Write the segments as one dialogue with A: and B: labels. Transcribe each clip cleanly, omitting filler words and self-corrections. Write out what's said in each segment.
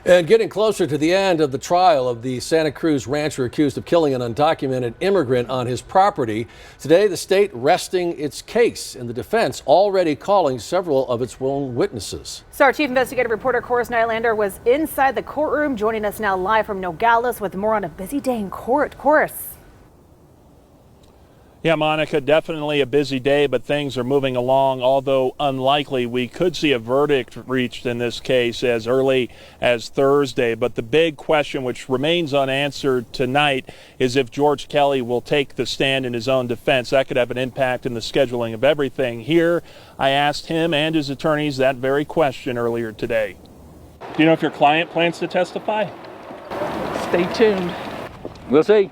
A: And getting closer to the end of the trial of the Santa Cruz rancher accused of killing an undocumented immigrant on his property. Today, the state resting its case, and the defense already calling several of its own witnesses.
B: So our chief investigative reporter, Corus Nylander, was inside the courtroom, joining us now live from Nogales with more on a busy day in court. Corus.
C: Yeah, Monica, definitely a busy day, but things are moving along, although unlikely we could see a verdict reached in this case as early as Thursday. But the big question, which remains unanswered tonight, is if George Kelly will take the stand in his own defense. That could have an impact in the scheduling of everything here. I asked him and his attorneys that very question earlier today. Do you know if your client plans to testify?
D: Stay tuned.
E: We'll see.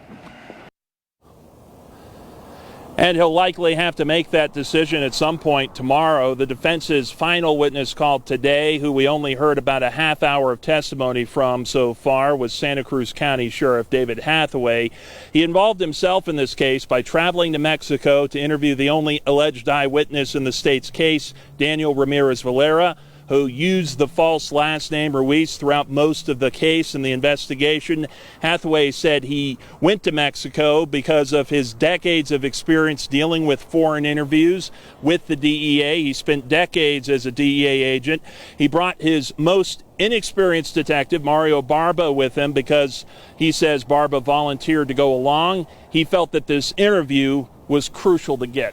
C: And he'll likely have to make that decision at some point tomorrow. The defense's final witness called today, who we only heard about a half hour of testimony from so far, was Santa Cruz County Sheriff David Hathaway. He involved himself in this case by traveling to Mexico to interview the only alleged eyewitness in the state's case, Daniel Ramirez Valera, who used the false last name Ruiz throughout most of the case and the investigation. Hathaway said he went to Mexico because of his decades of experience dealing with foreign interviews with the DEA. He spent decades as a DEA agent. He brought his most inexperienced detective, Mario Barba, with him because he says Barba volunteered to go along. He felt that this interview was crucial to get.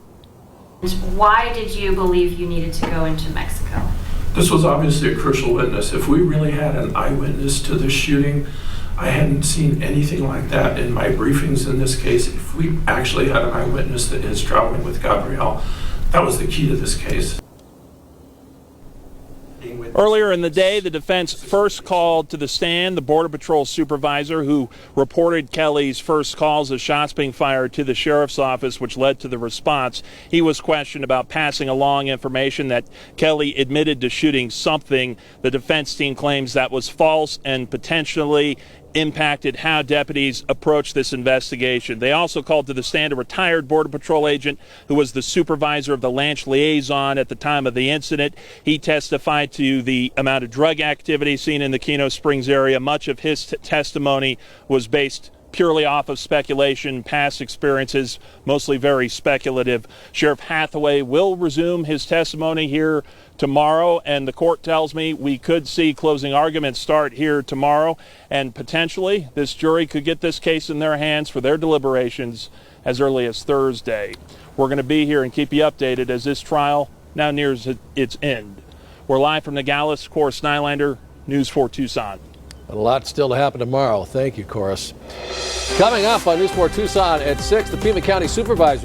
F: Why did you believe you needed to go into Mexico?
G: This was obviously a crucial witness. If we really had an eyewitness to this shooting, I hadn't seen anything like that in my briefings in this case. If we actually had an eyewitness that is traveling with Gabrielle, that was the key to this case.
C: Earlier in the day, the defense first called to the stand the Border Patrol supervisor who reported Kelly's first calls of shots being fired to the sheriff's office, which led to the response. He was questioned about passing along information that Kelly admitted to shooting something. The defense team claims that was false and potentially impacted how deputies approach this investigation. They also called to the stand a retired Border Patrol agent who was the supervisor of the Lanch liaison at the time of the incident. He testified to the amount of drug activity seen in the Keno Springs area. Much of his testimony was based purely off of speculation, past experiences, mostly very speculative. Sheriff Hathaway will resume his testimony here tomorrow, and the court tells me we could see closing arguments start here tomorrow, and potentially this jury could get this case in their hands for their deliberations as early as Thursday. We're going to be here and keep you updated as this trial now nears its end. We're live from Nogales. Corus Nylander, News 4 Tucson.
A: A lot still to happen tomorrow. Thank you, Corus. Coming up on News 4 Tucson at 6, the Pima County Supervisor